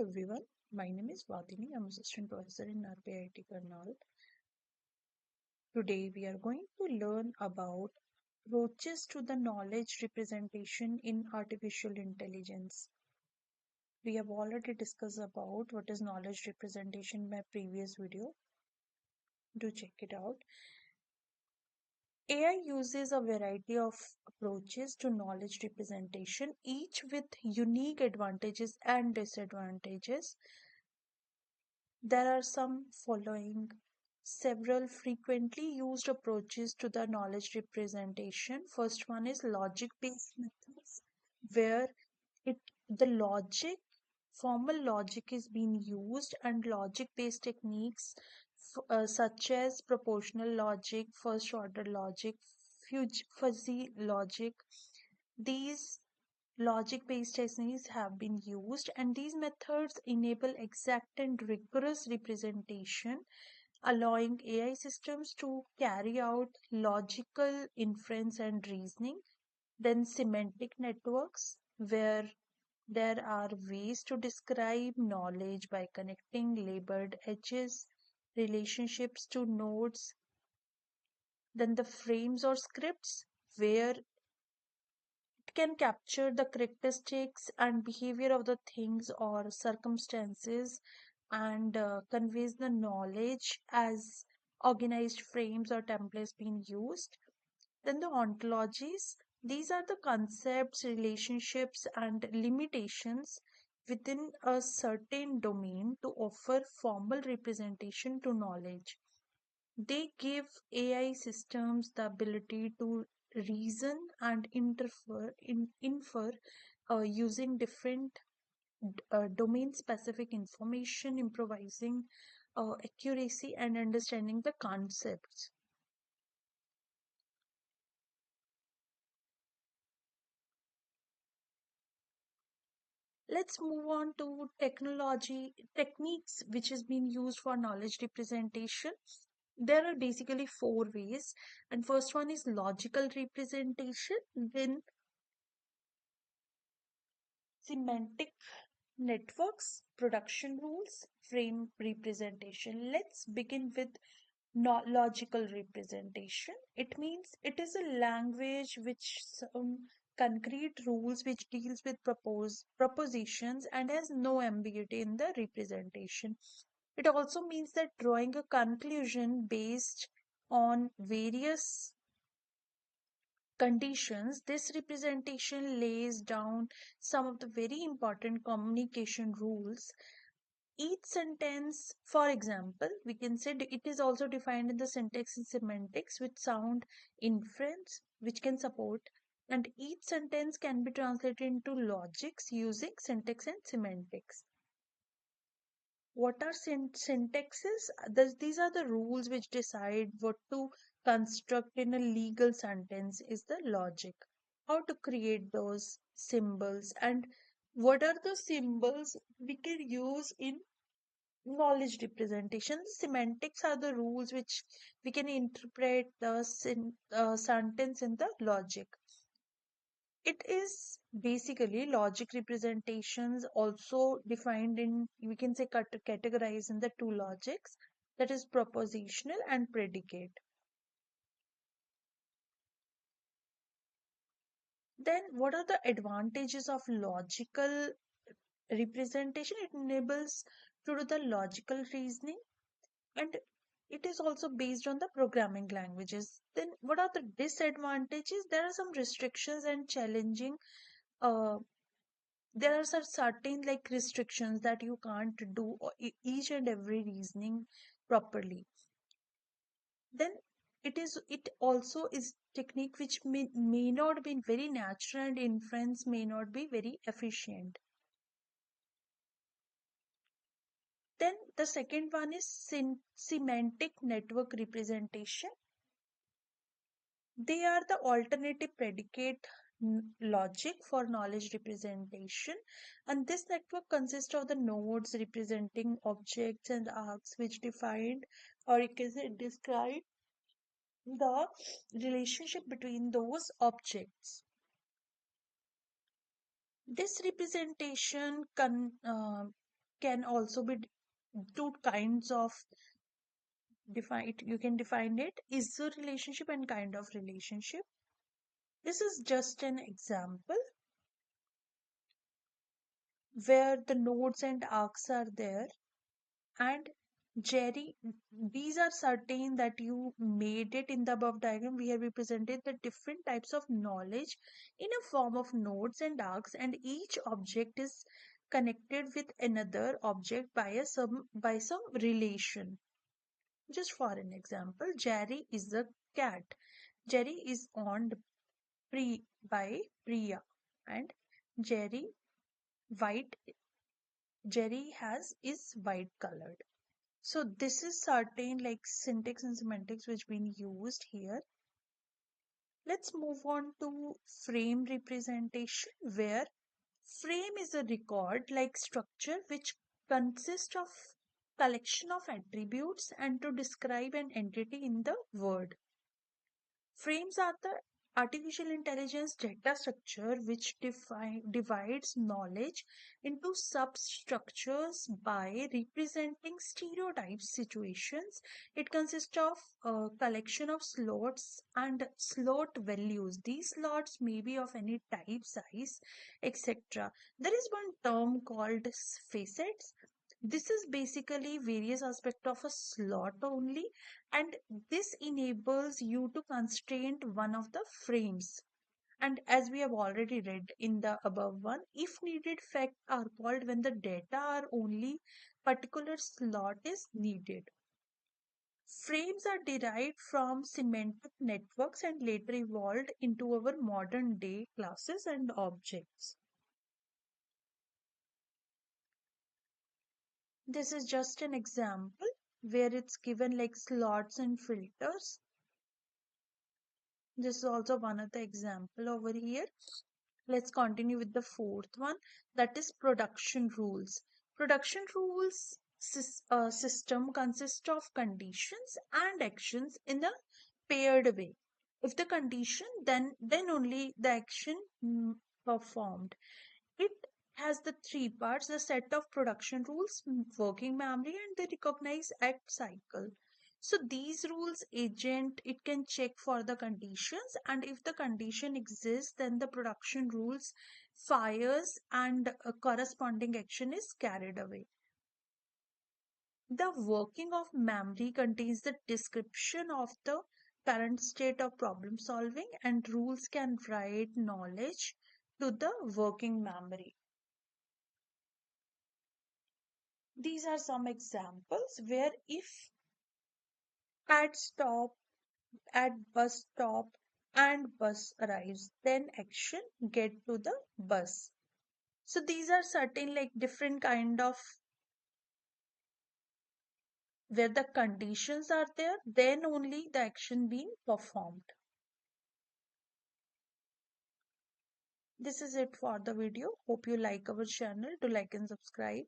everyone, my name is Vadini. I'm assistant professor in RPIIT Karnal. Today we are going to learn about approaches to the knowledge representation in artificial intelligence. We have already discussed about what is knowledge representation in my previous video. Do check it out. AI uses a variety of approaches to knowledge representation, each with unique advantages and disadvantages. There are some following several frequently used approaches to the knowledge representation. First one is logic based methods, where it the logic formal logic is being used, and logic based techniques such as proportional logic, first order logic, fuzzy logic, these logic based techniques have been used, and these methods enable exact and rigorous representation, allowing AI systems to carry out logical inference and reasoning. Then, semantic networks, where there are ways to describe knowledge by connecting labeled edges, relationships to nodes. Then, the frames or scripts, where can capture the characteristics and behavior of the things or circumstances and conveys the knowledge as organized frames or templates being used. Then the ontologies, these are the concepts, relationships, and limitations within a certain domain to offer formal representation to knowledge. They give AI systems the ability to reason and infer using different domain specific information, improvising accuracy, and understanding the concepts. Let's move on to technology techniques which has been used for knowledge representation. There are basically four ways, and first one is logical representation, then semantic networks, production rules, frame representation. Let's begin with logical representation. It means it is a language which some concrete rules which deals with propositions and has no ambiguity in the representation. It also means that drawing a conclusion based on various conditions, this representation lays down some of the very important communication rules. Each sentence, for example, we can say it is also defined in the syntax and semantics with sound inference, which can support, and each sentence can be translated into logics using syntax and semantics. What are syntaxes? These are the rules which decide what to construct in a legal sentence, is the logic. How to create those symbols, and what are the symbols we can use in knowledge representation. Semantics are the rules which we can interpret the sentence in the logic. It is basically logic representations also defined in, we can say, categorized in the two logics, that is propositional and predicate. Then what are the advantages of logical representation? It enables to do the logical reasoning, and it is also based on the programming languages. Then what are the disadvantages? There are some restrictions and challenging. uh, there are certain like restrictions that you can't do each and every reasoning properly. Then it also is technique which may not be very natural, and inference may not be very efficient. Then the second one is semantic network representation. They are the alternative predicate logic for knowledge representation, and this network consists of the nodes representing objects and arcs which defined, or you can say describe, the relationship between those objects. This representation can also be two kinds of define. You can define it is a relationship and kind of relationship. This is just an example where the nodes and arcs are there, and Jerry, these are certain that you made it in the above diagram. We have represented the different types of knowledge in a form of nodes and arcs, and each object is connected with another object by some relation. Just for an example, Jerry is a cat. Jerry is owned by Priya, and Jerry white Jerry has is white colored. So this is certain like syntax and semantics which been used here. Let's move on to frame representation, where frame is a record like structure which consists of collection of attributes and to describe an entity in the word. Frames are the artificial intelligence data structure which divides knowledge into substructures by representing stereotypes situations. It consists of a collection of slots and slot values. These slots may be of any type, size, etc. There is one term called facets. This is basically various aspect of a slot only, and this enables you to constrain one of the frames. And as we have already read in the above one, if needed fact are called when the data are only particular slot is needed. Frames are derived from semantic networks and later evolved into our modern day classes and objects. This is just an example where it's given like slots and filters. This is also one of the example over here. Let's continue with the fourth one, that is production rules. Production rules system consists of conditions and actions in a paired way. If the condition, then only the action performed. It has the three parts, the set of production rules, working memory, and the recognize act cycle. So these rules agent it can check for the conditions, and if the condition exists, then the production rules fires and a corresponding action is carried away. The working of memory contains the description of the current state of problem solving, and rules can write knowledge to the working memory. These are some examples where if at stop, at bus stop and bus arrives, then action get to the bus. So these are certain like different kind of where the conditions are there, then only the action being performed. This is it for the video. Hope you like our channel. Do like and subscribe.